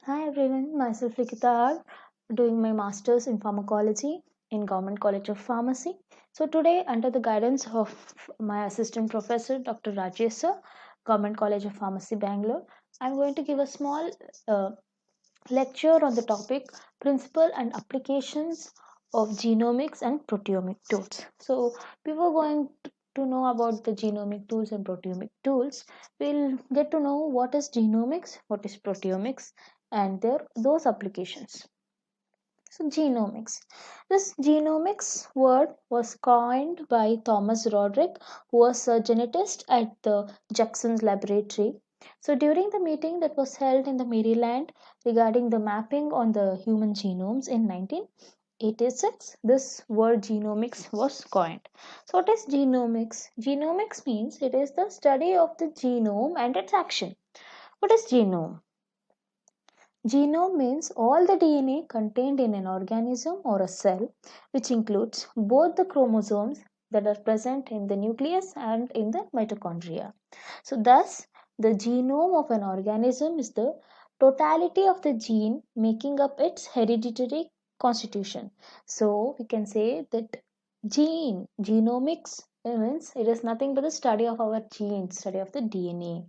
Hi everyone, myself Likita, doing my masters in pharmacology in Government College of Pharmacy. So today, under the guidance of my assistant professor, Dr. Rajesh sir, Government College of Pharmacy, Bangalore, I'm going to give a small uh, lecture on the topic Principle and Applications of Genomics and Proteomic Tools. So before going to know about the genomic tools and proteomic tools, we'll get to know what is genomics, what is proteomics, and their those applications. So genomics. This genomics word was coined by Thomas Roderick, who was a genetist at the Jackson's laboratory. So during the meeting that was held in the Maryland regarding the mapping on the human genomes in 1986, this word genomics was coined. So what is genomics? Genomics means it is the study of the genome and its action. What is genome? Genome means all the DNA contained in an organism or a cell, which includes both the chromosomes that are present in the nucleus and in the mitochondria. So, thus, the genome of an organism is the totality of the gene making up its hereditary constitution. So, we can say that genomics means it is nothing but the study of our genes, study of the DNA.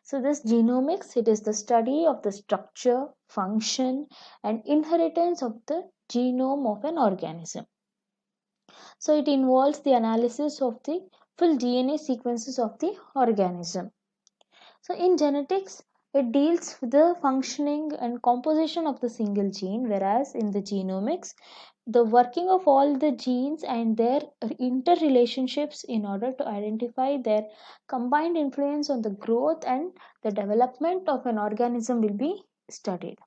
So this genomics, it is the study of the structure, function, and inheritance of the genome of an organism. So it involves the analysis of the full DNA sequences of the organism. So in genetics, it deals with the functioning and composition of the single gene, whereas in the genomics, the working of all the genes and their interrelationships in order to identify their combined influence on the growth and the development of an organism will be studied.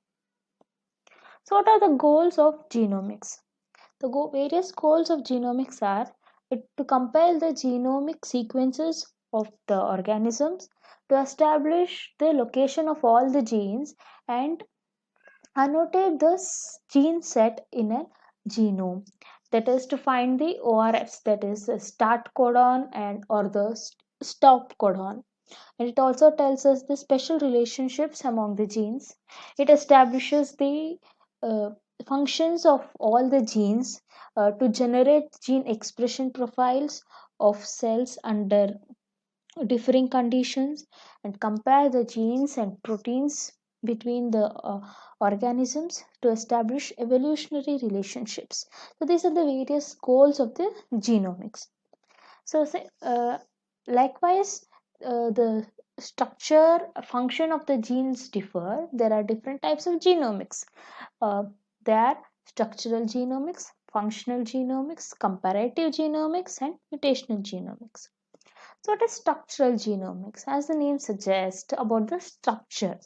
So, what are the goals of genomics? The various goals of genomics are to compile the genomic sequences of the organisms, to establish the location of all the genes, and annotate the gene set in a genome. That is to find the ORFs, that is the start codon and or the stop codon. And it also tells us the special relationships among the genes. It establishes the uh, functions of all the genes to generate gene expression profiles of cells under differing conditions, and compare the genes and proteins between the organisms to establish evolutionary relationships. So these are the various goals of the genomics. So likewise, the structure function of the genes differ. There are different types of genomics. uh, there are structural genomics, functional genomics, comparative genomics, and mutational genomics. So what is structural genomics? As the name suggests, about the structure.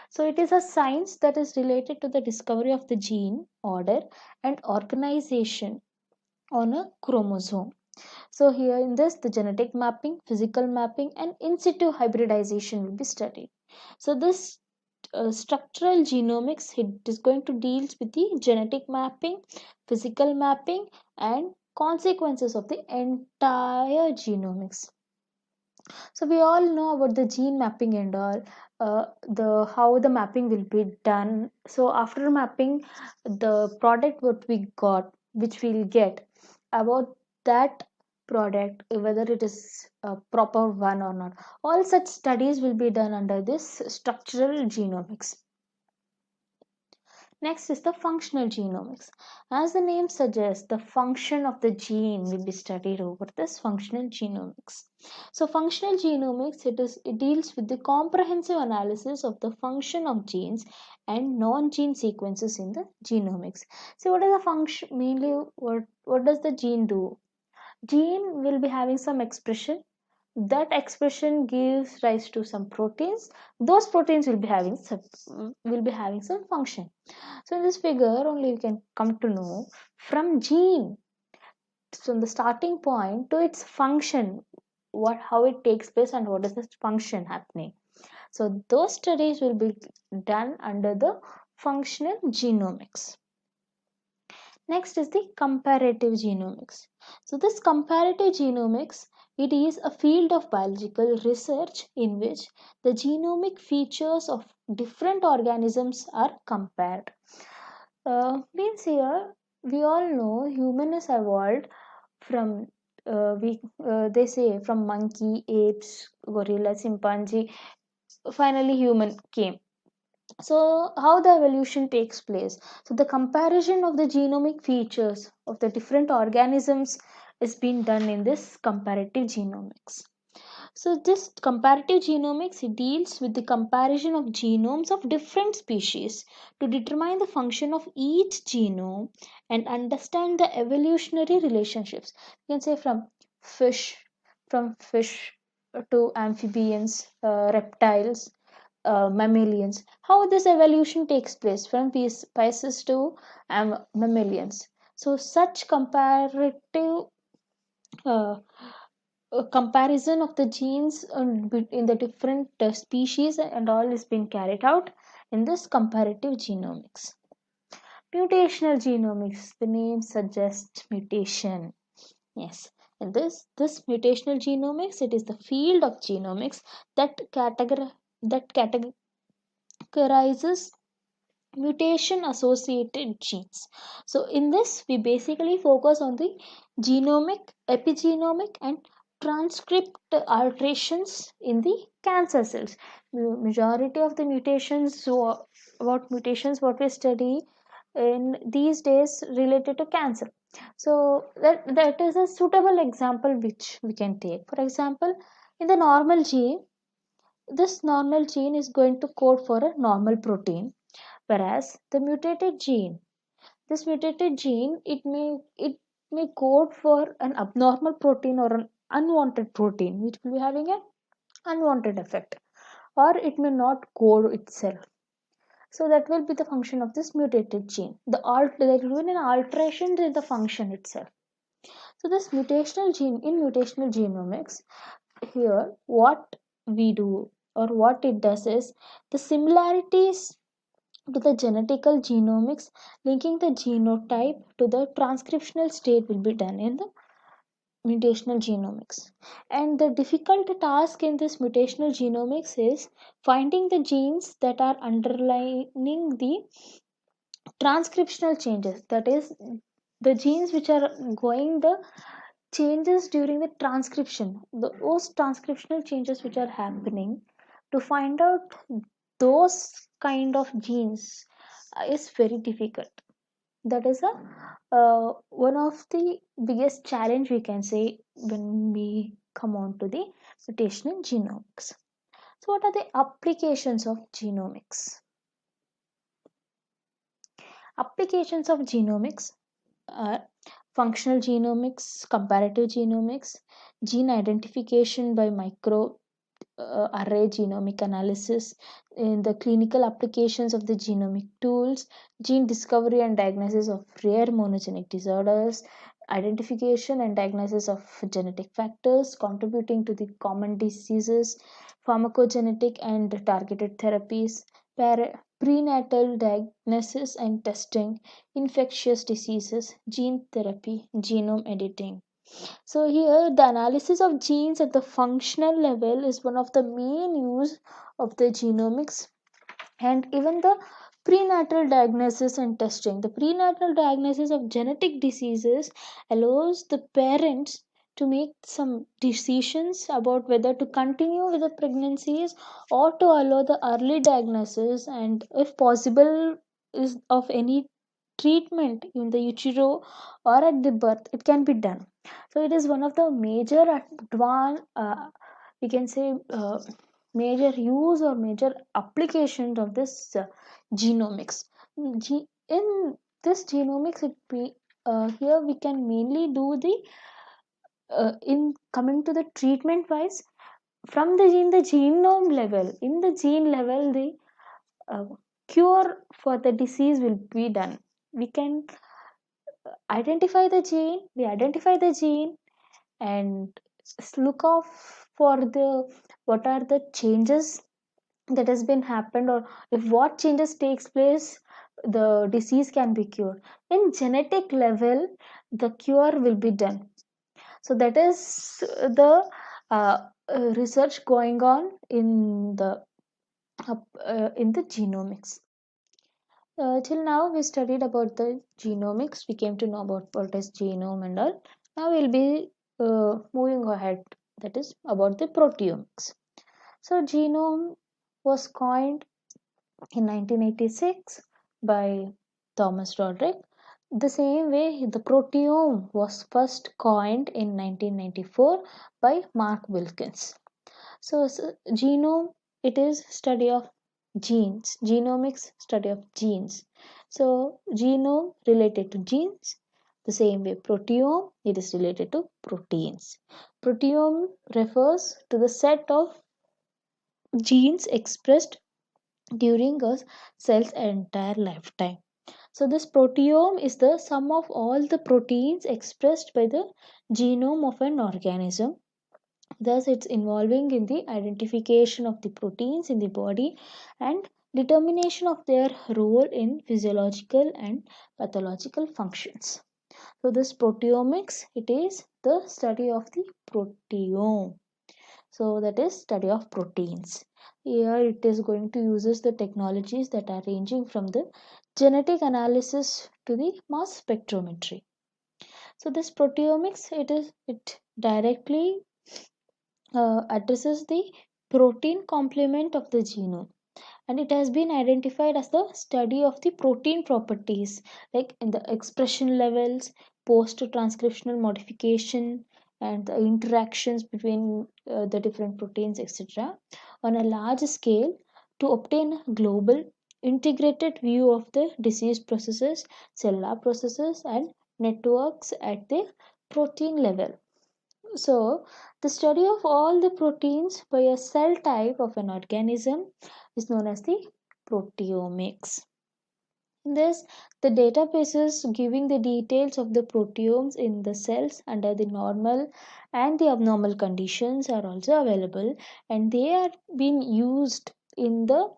So it is a science that is related to the discovery of the gene, order, and organization on a chromosome. So here in this, the genetic mapping, physical mapping, and in situ hybridization will be studied. So this structural genomics, it is going to deal with the genetic mapping, physical mapping, and consequences of the entire genomics. So we all know about the gene mapping and all, the how the mapping will be done. So after mapping, the product what we got, which we'll get, about that product, whether it is a proper one or not. All such studies will be done under this structural genomics. Next is the functional genomics. As the name suggests, the function of the gene will be studied over this functional genomics. So functional genomics, it deals with the comprehensive analysis of the function of genes and non-gene sequences in the genomics. So what is the function? Mainly, what does the gene do? Gene will be having some expression. That expression gives rise to some proteins. Those proteins will be having some function. So in this figure only you can come to know from gene, from the starting point to its function, what how it takes place and what is the function happening. So those studies will be done under the functional genomics. Next is the comparative genomics. So this comparative genomics, It is a field of biological research in which the genomic features of different organisms are compared. Means here we all know human is evolved from they say from monkey, apes, gorilla, chimpanzee, finally human came. So how the evolution takes place? So the comparison of the genomic features of the different organisms is being done in this comparative genomics. So this comparative genomics, it deals with the comparison of genomes of different species to determine the function of each genome and understand the evolutionary relationships. You can say fish, from fish to amphibians, reptiles, mammalians. How this evolution takes place from species to mammalians. So such comparative uh, comparison of the genes in the different species and all is being carried out in this comparative genomics. Mutational genomics, the name suggests mutation. Yes, in this mutational genomics, it is the field of genomics that categorizes mutation associated genes. So in this we basically focus on the genomic, epigenomic and transcript alterations in the cancer cells. Majority of the mutations, so about mutations what we study in these days related to cancer. So that is a suitable example which we can take. For example, in the normal gene, this normal gene is going to code for a normal protein, whereas the mutated gene, this mutated gene, it may code for an abnormal protein or an unwanted protein which will be having an unwanted effect, or it may not code itself. So that will be the function of this mutated gene. There will be an alteration in the function itself. So this mutational gene, in mutational genomics, here what we do or what it does is the similarities to the genetical genomics linking the genotype to the transcriptional state will be done in the mutational genomics. And the difficult task in this mutational genomics is finding the genes that are underlining the transcriptional changes, that is the genes which are going the changes during the transcription, those transcriptional changes which are happening, to find out those kind of genes is very difficult. That is a one of the biggest challenge we can say when we come on to the mutational genomics. So what are the applications of genomics? Applications of genomics are functional genomics, comparative genomics, gene identification by micro array genomic analysis, in the clinical applications of the genomic tools, gene discovery and diagnosis of rare monogenic disorders, identification and diagnosis of genetic factors contributing to the common diseases, pharmacogenetic and targeted therapies, prenatal diagnosis and testing, infectious diseases, gene therapy, genome editing. So here the analysis of genes at the functional level is one of the main use of the genomics, and even the prenatal diagnosis and testing. The prenatal diagnosis of genetic diseases allows the parents to make some decisions about whether to continue with the pregnancies or to allow the early diagnosis, and if possible is of any treatment in the utero or at the birth, it can be done. So it is one of the major we can say major use or major applications of this genomics. In this genomics, here we can mainly do the in coming to the treatment wise, from the genome level, in the gene level, the uh, cure for the disease will be done. We can identify the gene and look off for the what are the changes that has been happened, or if what changes takes place, the disease can be cured. In genetic level, the cure will be done. So that is the research going on in the genomics. Till now we studied about the genomics. We came to know about what is genome and all. Now we'll be moving ahead. That is about the proteomics. So genome was coined in 1986 by Thomas Roderick. The same way, the proteome was first coined in 1994 by Mark Wilkins. So genome, it is study of genes. Genomics, study of genes. So genome related to genes. The same way, proteome, it is related to proteins. Proteome refers to the set of genes expressed during a cell's entire lifetime. So this proteome is the sum of all the proteins expressed by the genome of an organism. Thus, it's involving in the identification of the proteins in the body and determination of their role in physiological and pathological functions. So this proteomics, it is the study of the proteome. So that is study of proteins. Here it is going to uses the technologies that are ranging from the genetic analysis to the mass spectrometry. So this proteomics, it directly addresses the protein complement of the genome, and it has been identified as the study of the protein properties like in the expression levels, post transcriptional modification, and the interactions between the different proteins, etc., on a large scale to obtain a global integrated view of the disease processes, cellular processes, and networks at the protein level. So, the study of all the proteins by a cell type of an organism is known as the proteomics. In this, the databases giving the details of the proteomes in the cells under the normal and the abnormal conditions are also available, and they are being used in the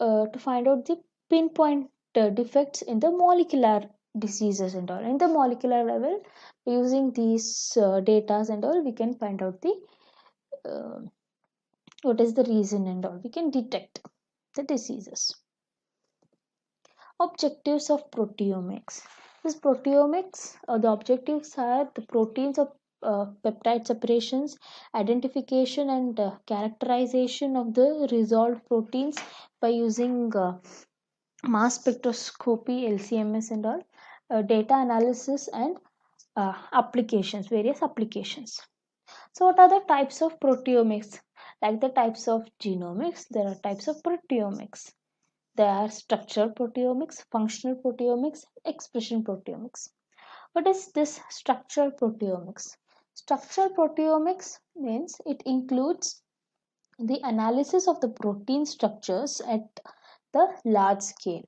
to find out the pinpoint defects in the molecular diseases and all. In the molecular level, using these data and all, we can find out the uh, what is the reason and all. We can detect the diseases. Objectives of proteomics. This proteomics, the objectives are the proteins of peptide separations, identification and characterization of the resolved proteins by using mass spectroscopy, LCMS, and all, data analysis, and various applications. So, what are the types of proteomics? Like the types of genomics, there are types of proteomics. There are structural proteomics, functional proteomics, expression proteomics. What is this structural proteomics? Structural proteomics means it includes the analysis of the protein structures at the large scale.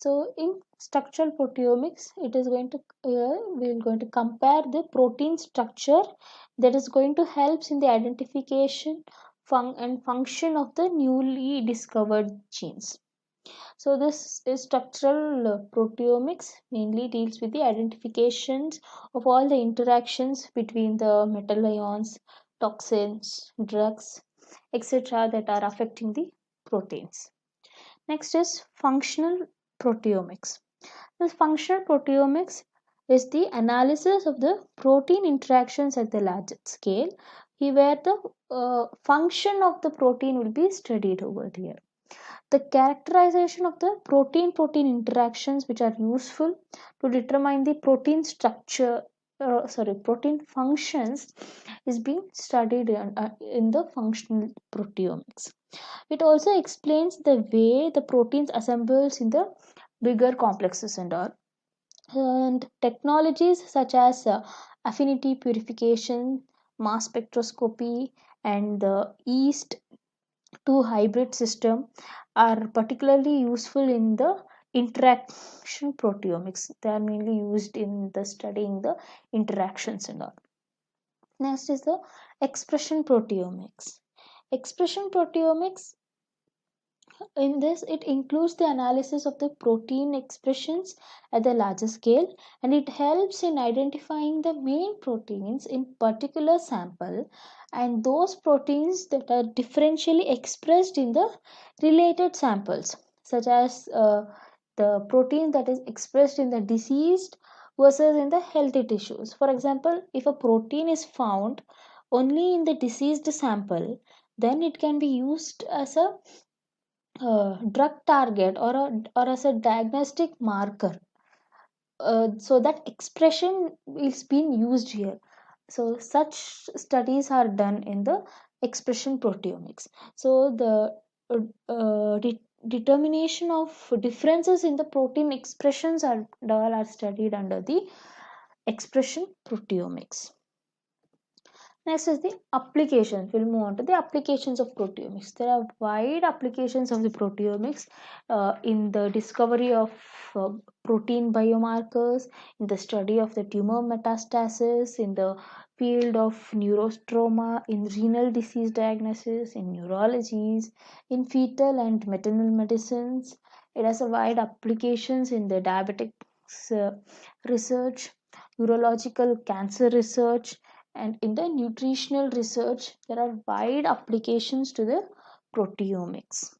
So in structural proteomics, it is going to we are going to compare the protein structure that is going to help in the identification and function of the newly discovered genes. So this is structural proteomics, mainly deals with the identifications of all the interactions between the metal ions, toxins, drugs, etc., that are affecting the proteins. Next is functional proteomics. This functional proteomics is the analysis of the protein interactions at the large scale, where the function of the protein will be studied over here. The characterization of the protein-protein interactions which are useful to determine the protein structure, protein functions, is being studied in the functional proteomics. It also explains the way the proteins assembles in the bigger complexes and all. And technologies such as affinity purification, mass spectroscopy, and the yeast to hybrid system are particularly useful in the interaction proteomics. They are mainly used in the studying the interactions and all. Next is the expression proteomics. Expression proteomics In this, it includes the analysis of the protein expressions at the larger scale, and it helps in identifying the main proteins in particular sample and those proteins that are differentially expressed in the related samples, such as the protein that is expressed in the diseased versus in the healthy tissues. For example, if a protein is found only in the diseased sample, then it can be used as a drug target or as a diagnostic marker, so that expression is being used here. So such studies are done in the expression proteomics. So the determination of differences in the protein expressions are studied under the expression proteomics. Next is the applications. We'll move on to the applications of proteomics. There are wide applications of the proteomics in the discovery of protein biomarkers, in the study of the tumor metastasis, in the field of neurostroma, in renal disease diagnosis, in neurologies, in fetal and maternal medicines. It has a wide applications in the diabetics research, urological cancer research, and in the nutritional research. There are wide applications to the proteomics.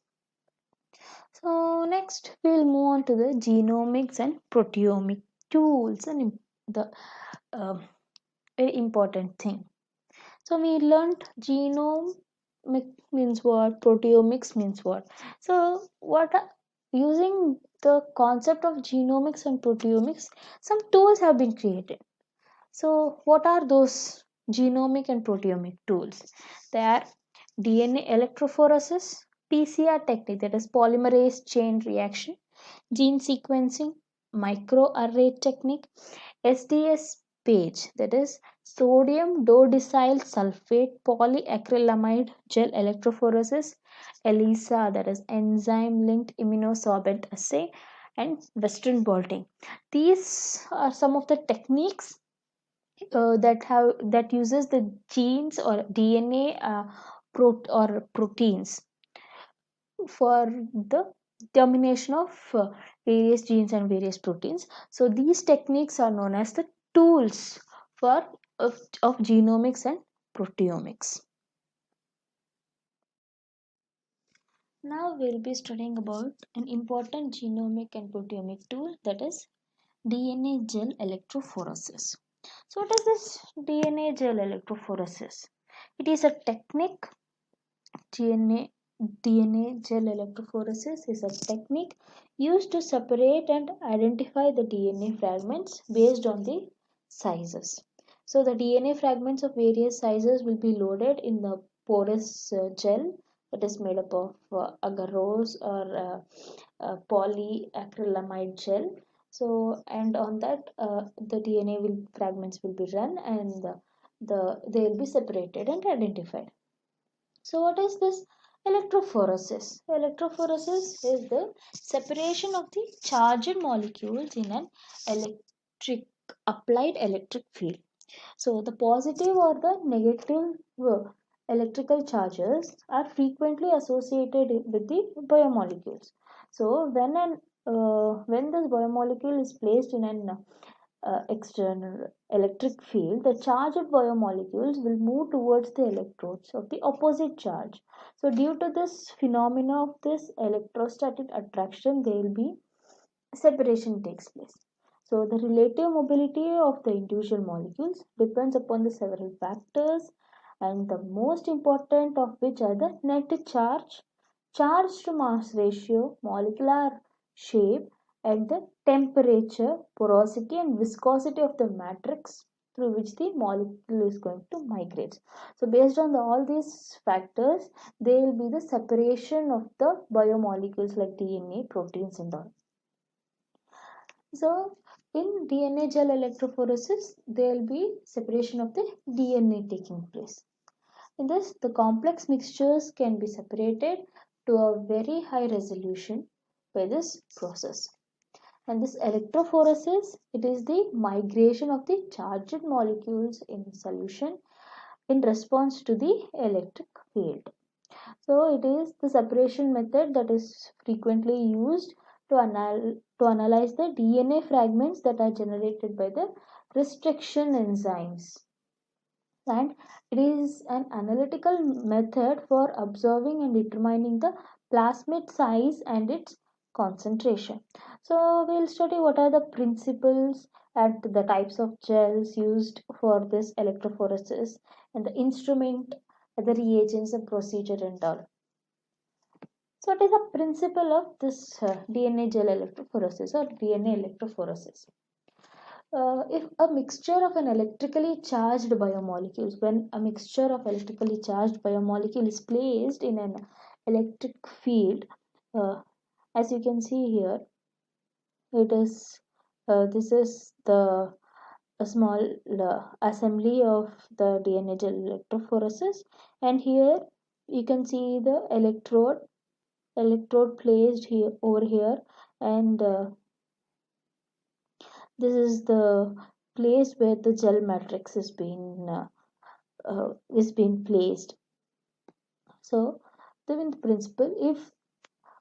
So next we'll move on to the genomics and proteomic tools, and the uh, very important thing. So we learned genome means what, proteomics means what. So using the concept of genomics and proteomics, some tools have been created. So, what are those genomic and proteomic tools? They are DNA electrophoresis, PCR technique, that is polymerase chain reaction, gene sequencing, microarray technique, SDS page, that is sodium dodecyl sulfate polyacrylamide gel electrophoresis, ELISA, that is enzyme linked immunosorbent assay, and Western blotting. These are some of the techniques that uses the genes or DNA or proteins for the termination of various genes and various proteins. So these techniques are known as the tools for of genomics and proteomics. Now we'll be studying about an important genomic and proteomic tool, that is DNA gel electrophoresis. So what is this DNA gel electrophoresis? It is a technique. DNA gel electrophoresis is a technique used to separate and identify the DNA fragments based on the sizes. So the DNA fragments of various sizes will be loaded in the porous gel that is made up of agarose or polyacrylamide gel. So, and on that the DNA fragments will be run, and they will be separated and identified. So what is this electrophoresis? Electrophoresis is the separation of the charged molecules in an electric applied electric field. So the positive or the negative electrical charges are frequently associated with the biomolecules. So when this biomolecule is placed in an external electric field, the charged biomolecules will move towards the electrodes of the opposite charge. So due to this phenomena of this electrostatic attraction, there will be separation takes place. So the relative mobility of the individual molecules depends upon the several factors, and the most important of which are the net charge, charge to mass ratio, molecular shape, and the temperature, porosity, and viscosity of the matrix through which the molecule is going to migrate. So based on all these factors, there will be the separation of the biomolecules like DNA, proteins, and all. So in DNA gel electrophoresis, there will be separation of the DNA taking place. In this, the complex mixtures can be separated to a very high resolution by this process. And this electrophoresis, it is the migration of the charged molecules in solution in response to the electric field. So it is the separation method that is frequently used to analyze the DNA fragments that are generated by the restriction enzymes. And it is an analytical method for observing and determining the plasmid size and its concentration. So we'll study what are the principles and the types of gels used for this electrophoresis and the instrument, the reagents, the procedure and all. So it is a principle of this DNA gel electrophoresis or DNA electrophoresis. If a mixture of an electrically charged biomolecules, when a mixture of electrically charged biomolecule is placed in an electric field, as you can see here, it is this is the a small assembly of the DNA gel electrophoresis, and here you can see the electrode placed here over here, and this is the place where the gel matrix is being placed. So the principle, if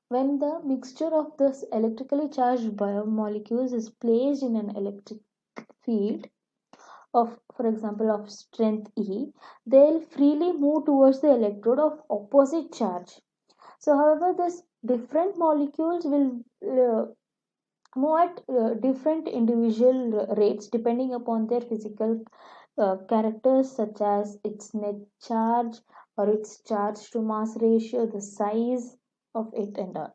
when the mixture of this electrically charged biomolecules is placed in an electric field of, for example, of strength E, they'll freely move towards the electrode of opposite charge. So however, this different molecules will move at different individual rates depending upon their physical characters, such as its net charge or its charge to mass ratio, the size of it and all.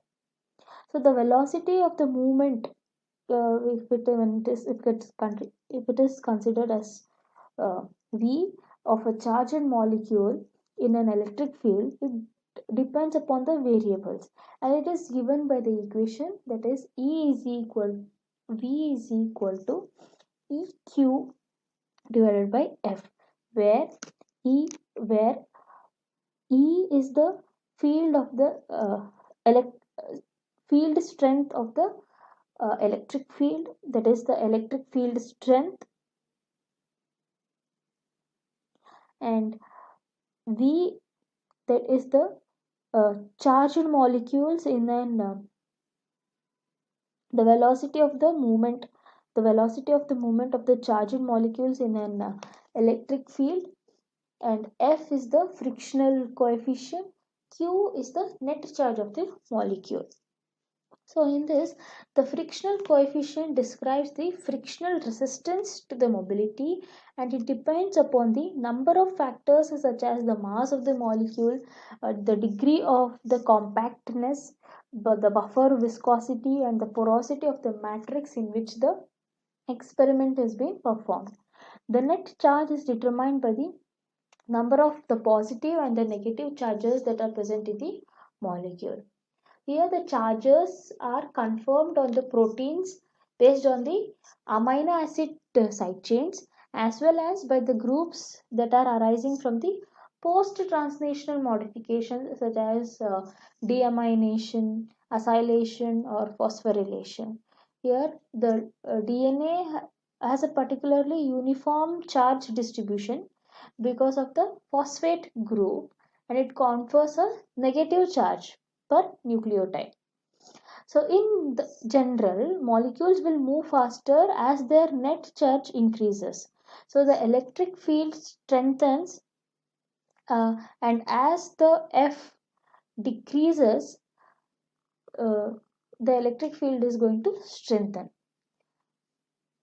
So the velocity of the movement, if it is considered as v of a charged molecule in an electric field, it depends upon the variables, and it is given by the equation that is v is equal to eq divided by f, where e where E is the field of the elect field strength of the electric field, that is the electric field strength, and V, that is the charged molecules in an the velocity of the movement of the charged molecules in an electric field, and F is the frictional coefficient, Q is the net charge of the molecule. So in this, the frictional coefficient describes the frictional resistance to the mobility, and it depends upon the number of factors such as the mass of the molecule, the degree of the compactness, the buffer viscosity, and the porosity of the matrix in which the experiment is being performed. The net charge is determined by the number of the positive and the negative charges that are present in the molecule. Here the charges are confirmed on the proteins based on the amino acid side chains, as well as by the groups that are arising from the post-translational modifications such as deamination, acylation or phosphorylation. Here the DNA has a particularly uniform charge distribution because of the phosphate group, and it confers a negative charge per nucleotide. So in the general, molecules will move faster as their net charge increases. So the electric field strengthens, and as the F decreases, uh, the electric field is going to strengthen.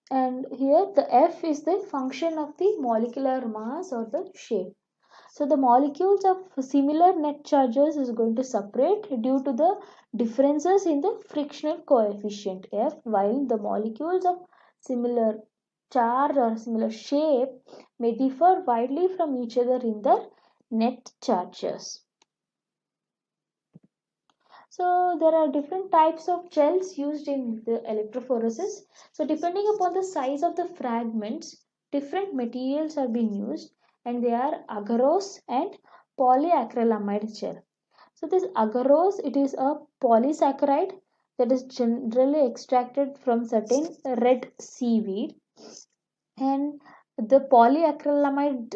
And here the F is the function of the molecular mass or the shape. So the molecules of similar net charges is going to separate due to the differences in the frictional coefficient F, while the molecules of similar charge or similar shape may differ widely from each other in their net charges. So there are different types of gels used in the electrophoresis. So depending upon the size of the fragments, different materials are being used, and they are agarose and polyacrylamide gel. So this agarose, it is a polysaccharide that is generally extracted from certain red seaweed, and The polyacrylamide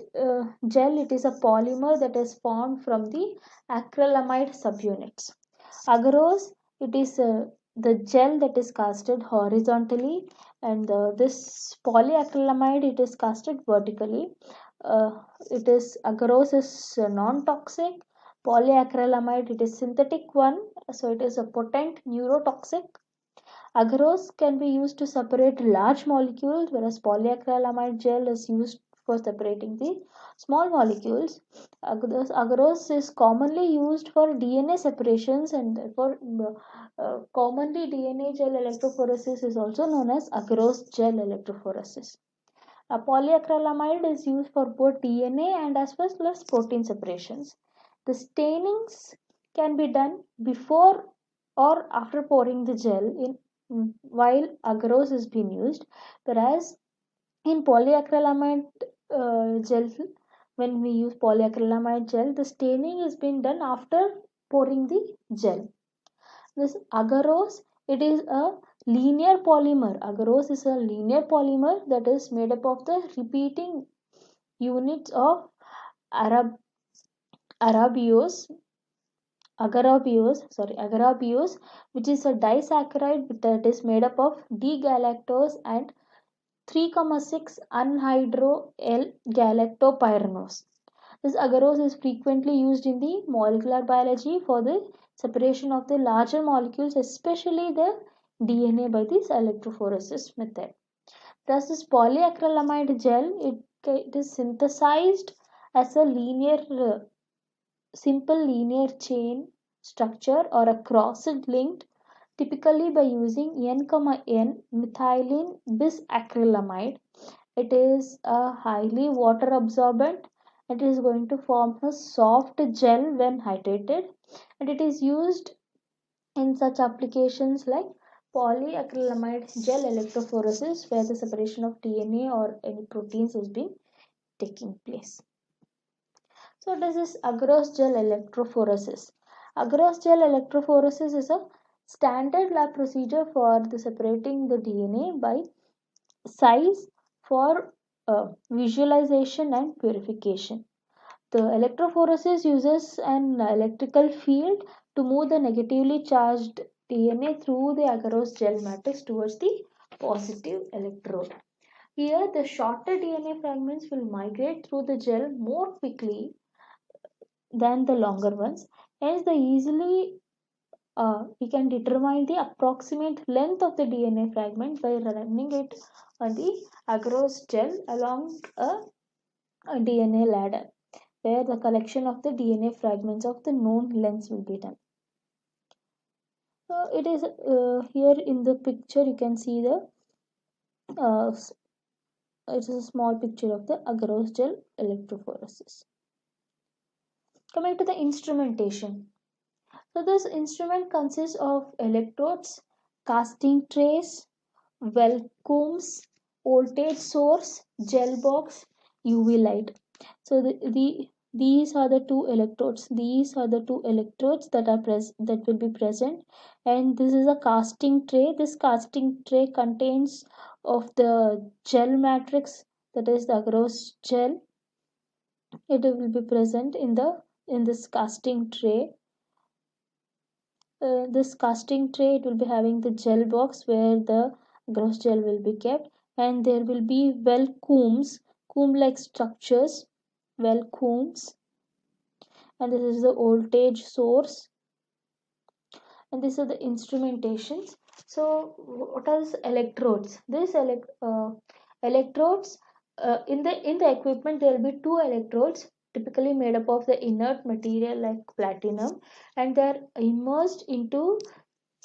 gel, it is a polymer that is formed from the acrylamide subunits. Agarose, it is the gel that is casted horizontally, and this polyacrylamide, it is casted vertically. It is agarose is non-toxic. Polyacrylamide, it is synthetic one, so it is a potent neurotoxic. Agarose can be used to separate large molecules, whereas polyacrylamide gel is used for separating the small molecules. Agarose is commonly used for DNA separations, and therefore commonly DNA gel electrophoresis is also known as agarose gel electrophoresis. A polyacrylamide is used for both DNA and as well as protein separations. The stainings can be done before or after pouring the gel in while agarose is being used, whereas in polyacrylamide gel, when we use polyacrylamide gel, the staining is being done after pouring the gel. This agarose, it is a linear polymer. Agarose is a linear polymer that is made up of the repeating units of Arab arabiose agarabiose, which is a disaccharide that is made up of D-galactose and 3,6 anhydro L-galactopyranose. This agarose is frequently used in the molecular biology for the separation of the larger molecules, especially the DNA, by this electrophoresis method. Thus, this polyacrylamide gel, it is synthesized as a simple linear chain structure or a crossed linked, typically by using N, methylene bisacrylamide. It is a highly water absorbent. It is going to form a soft gel when hydrated, and it is used in such applications like polyacrylamide gel electrophoresis, where the separation of DNA or any proteins has been taking place. So this is agarose gel electrophoresis. Agarose gel electrophoresis is a standard lab procedure for the separating the DNA by size for visualization and purification. The electrophoresis uses an electrical field to move the negatively charged DNA through the agarose gel matrix towards the positive electrode. Here, the shorter DNA fragments will migrate through the gel more quickly than the longer ones. Hence, we can determine the approximate length of the DNA fragment by running it on the agarose gel along a DNA ladder, where the collection of the DNA fragments of the known lengths will be done. So it is here in the picture you can see the it is a small picture of the agarose gel electrophoresis. Coming to the instrumentation. So this instrument consists of electrodes, casting trays, well combs, voltage source, gel box, UV light. So these are the two electrodes. These are the two electrodes that that will be present, and this is a casting tray. This casting tray contains of the gel matrix, that is the agarose gel. It will be present in this casting tray. This casting tray, it will be having the gel box where the gross gel will be kept, and there will be well comb like structures, well combs, and this is the voltage source, and these are the instrumentations. So what are electrodes? Electrodes, in the equipment there will be two electrodes typically made up of the inert material like platinum, and they are immersed into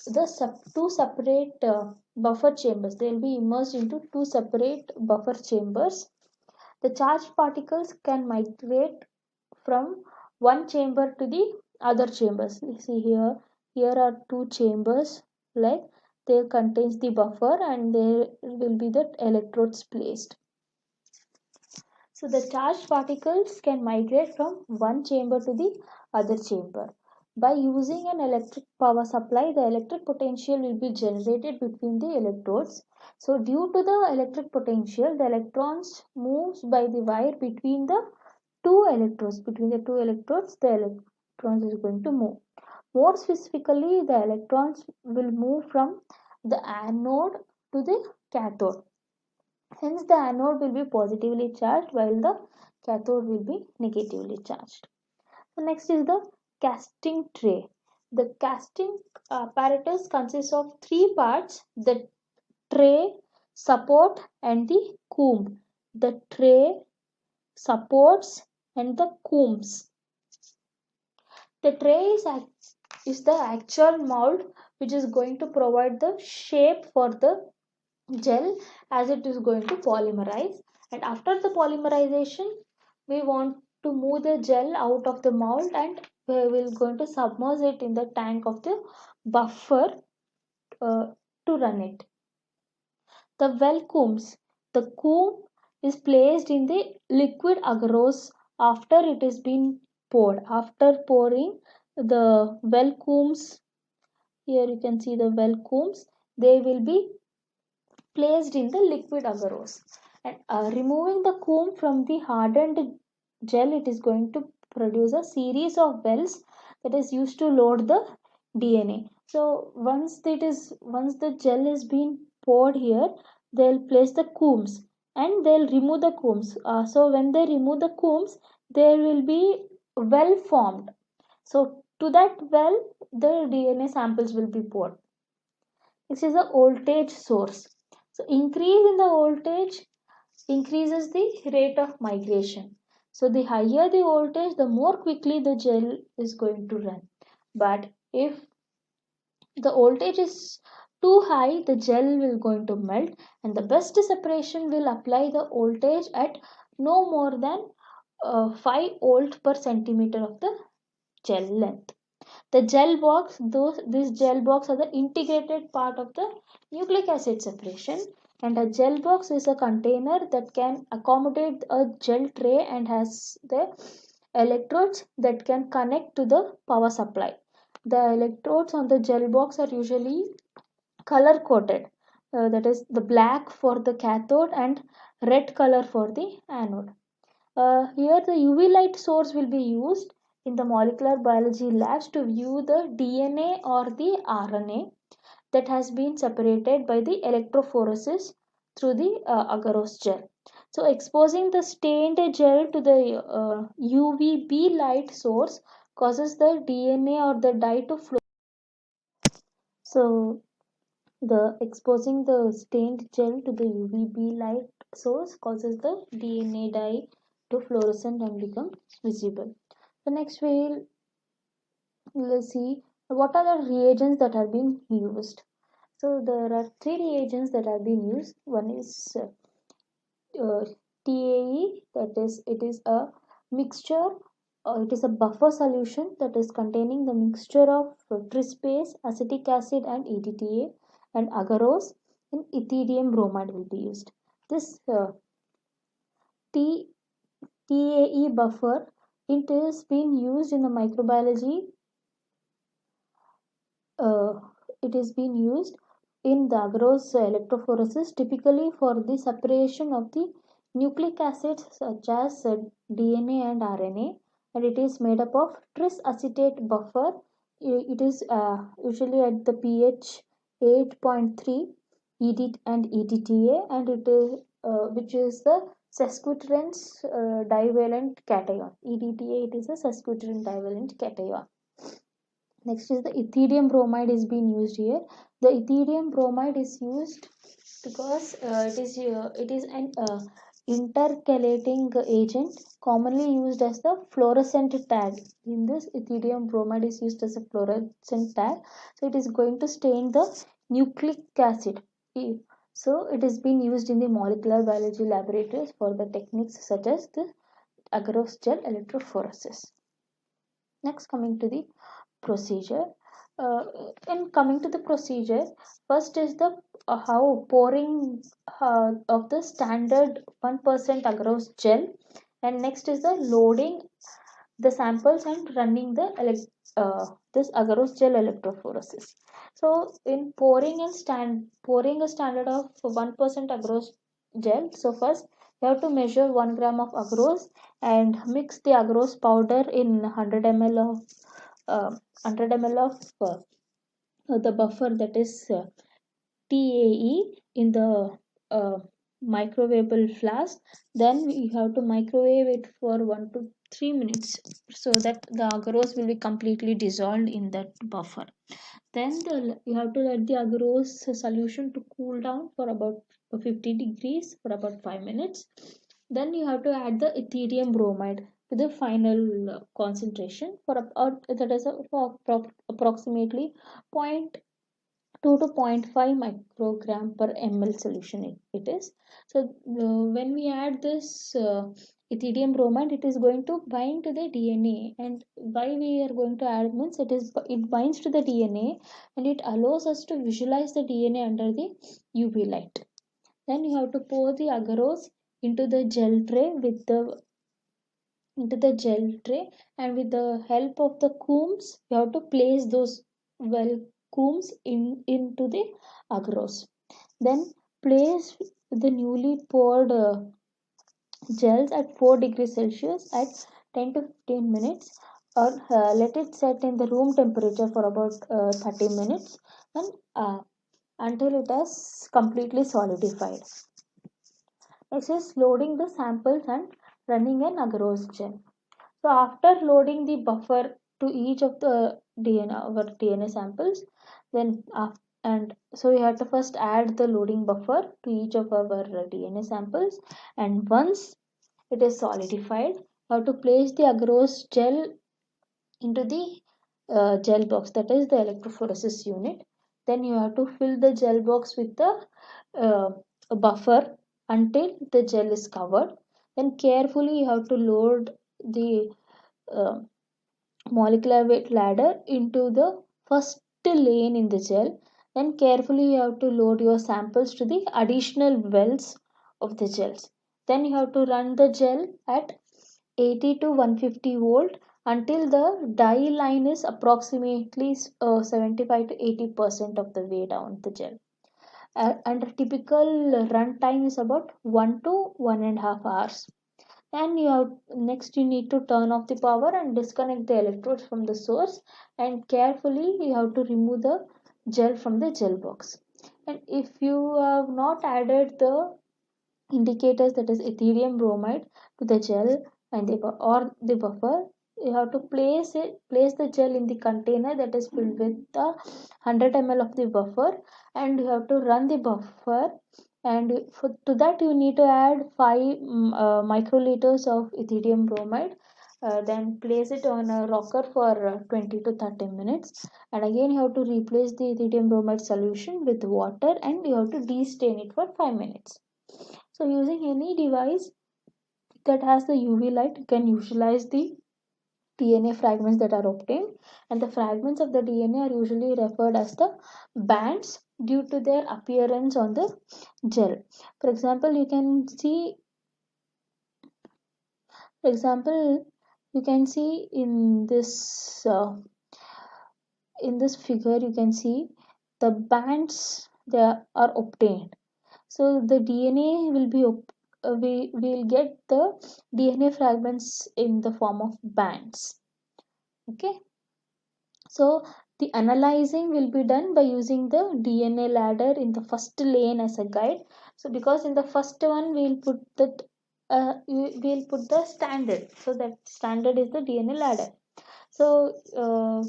the two separate buffer chambers. They will be immersed into two separate buffer chambers. The charged particles can migrate from one chamber to the other chambers. You see here are two chambers, like they contains the buffer, and there will be the electrodes placed. So the charged particles can migrate from one chamber to the other chamber. By using an electric power supply, the electric potential will be generated between the electrodes. So due to the electric potential, the electrons moves by the wire between the two electrodes. Between the two electrodes, the electrons is going to move. More specifically, the electrons will move from the anode to the cathode. Hence, the anode will be positively charged while the cathode will be negatively charged. So next is the casting tray. The casting apparatus consists of three parts: the tray, support, and the comb. The tray, supports, and the combs. The tray is the actual mold which is going to provide the shape for the gel as it is going to polymerize. And after the polymerization, we want to move the gel out of the mold, and we will going to submerge it in the tank of the buffer uh, to run it. The well combs. The comb is placed in the liquid agarose after it has been poured. After pouring the well combs, here you can see the well combs, they will be placed in the liquid agarose. And removing the comb from the hardened gel, it is going to produce a series of wells that is used to load the DNA. So once the gel is being poured here, they'll place the combs and they'll remove the combs. So when they remove the combs, there will be well formed. So to that well, the DNA samples will be poured. This is a voltage source. So increase in the voltage increases the rate of migration. So the higher the voltage, the more quickly the gel is going to run. But if the voltage is too high, the gel will going to melt, and the best separation will apply the voltage at no more than 5 volt per centimeter of the gel length. The gel box, these gel box are the integrated part of the nucleic acid separation, and a gel box is a container that can accommodate a gel tray and has the electrodes that can connect to the power supply. The electrodes on the gel box are usually color coded, that is the black for the cathode and red color for the anode. Here the UV light source will be used in the molecular biology labs to view the DNA or the RNA that has been separated by the electrophoresis through the agarose gel. So exposing the stained gel to the UVB light source causes the DNA or the dye to flow. So the exposing the stained gel to the UVB light source causes the DNA dye to fluorescent and become visible. The next we'll see what are the reagents that have been used. So there are three reagents that have been used. One is TAE, that is it is a mixture, it is a buffer solution that is containing the mixture of trispace, acetic acid, and EDTA, and agarose and ethidium bromide will be used. This TAE buffer, it is being used in the microbiology. It is being used in the agarose electrophoresis, typically for the separation of the nucleic acids such as DNA and RNA, and it is made up of tris acetate buffer. It is usually at the pH 8.3 ED and EDTA, and it is which is the sesquiterene divalent cation. EDTA, it is a sesquiterene divalent cation. Next is the ethidium bromide is being used here. The ethidium bromide is used because it is an intercalating agent commonly used as the fluorescent tag. In this, ethidium bromide is used as a fluorescent tag. So it is going to stain the nucleic acid. So it is being used in the molecular biology laboratories for the techniques such as the agarose gel electrophoresis. Next, coming to the procedure. In coming to the procedure, first is the how pouring of the standard 1% agarose gel, and next is the loading the samples and running the this agarose gel electrophoresis. So in pouring a standard of 1% agarose gel, so first you have to measure 1 gram of agarose and mix the agarose powder in 100 ml of 100 ml of the buffer, that is TAE, in the uh, microwavable flask. Then we have to microwave it for 1 to 3 minutes so that the agarose will be completely dissolved in that buffer. Then you have to let the agarose solution to cool down for about 50 degrees for about 5 minutes. Then you have to add the ethidium bromide to the final concentration or that is for approximately 0.2 to 0.5 microgram per ml solution it is. So when we add this ethidium bromide, it is going to bind to the DNA. And why we are going to add means it binds to the DNA and it allows us to visualize the DNA under the UV light. Then you have to pour the agarose into the gel tray and with the help of the combs you have to place those well combs into the agarose. Then place the newly poured gels at 4 degrees Celsius at 10 to 15 minutes, or let it set in the room temperature for about 30 minutes and until it has completely solidified. Next is loading the samples and running an agarose gel. So after loading the buffer to each of the our DNA samples, then and so we have to first add the loading buffer to each of our DNA samples, and once it is solidified, we have to place the agarose gel into the gel box, that is the electrophoresis unit. Then you have to fill the gel box with the uh, buffer until the gel is covered. Then carefully you have to load the uh, molecular weight ladder into the first lane in the gel. Then carefully you have to load your samples to the additional wells of the gels. Then you have to run the gel at 80 to 150 volt until the dye line is approximately 75 to 80% of the way down the gel. And a typical run time is about 1 to 1.5 hours. And next you need to turn off the power and disconnect the electrodes from the source, and carefully you have to remove the gel from the gel box. And if you have not added the indicators, that is ethidium bromide, to the gel and or the buffer, you have to place the gel in the container that is filled with the 100 ml of the buffer, and you have to run the buffer. And to that you need to add 5 microliters of ethidium bromide. Then place it on a rocker for 20 to 30 minutes, and again you have to replace the ethidium bromide solution with water, and you have to de-stain it for 5 minutes. So using any device that has the UV light, you can visualize the DNA fragments that are obtained, and the fragments of the DNA are usually referred as the bands due to their appearance on the gel. For example, for example, you can see in this figure, you can see the bands that are obtained. So the DNA will be we will get the DNA fragments in the form of bands. Okay, so the analyzing will be done by using the DNA ladder in the first lane as a guide. So because in the first one we'll put we'll put the standard, so that standard is the DNA ladder. So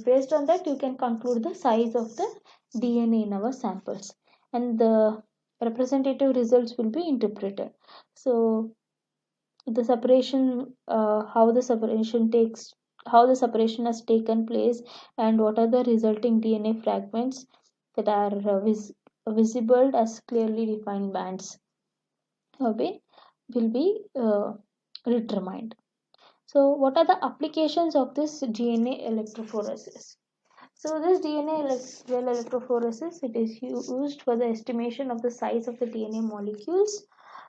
based on that you can conclude the size of the DNA in our samples, and the representative results will be interpreted. So the separation, how the separation has taken place, and what are the resulting DNA fragments that are visible as clearly defined bands will be determined. So what are the applications of this DNA electrophoresis? So this well electrophoresis, it is used for the estimation of the size of the DNA molecules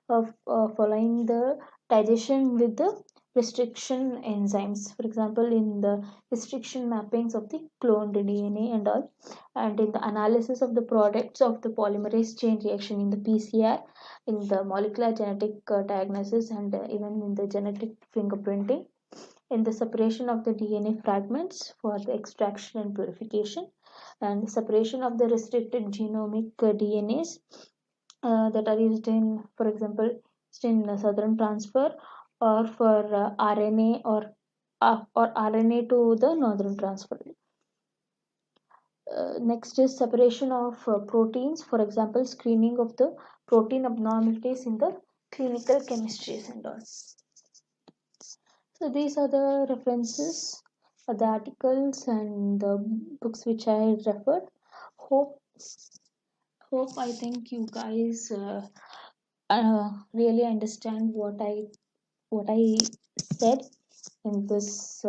of following the digestion with the restriction enzymes, for example, in the restriction mappings of the cloned DNA and all, and in the analysis of the products of the polymerase chain reaction in the PCR, in the molecular genetic diagnosis, and even in the genetic fingerprinting, in the separation of the DNA fragments for the extraction and purification, and separation of the restricted genomic DNAs that are used in, for example, used in southern transfer, or for RNA, or RNA to the northern transfer. Next is separation of proteins, for example, screening of the protein abnormalities in the clinical chemistries and all. So these are the references, the articles and the books which I referred. Hope I think you guys really understand what I said in this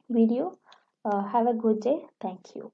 video. Have a good day. Thank you.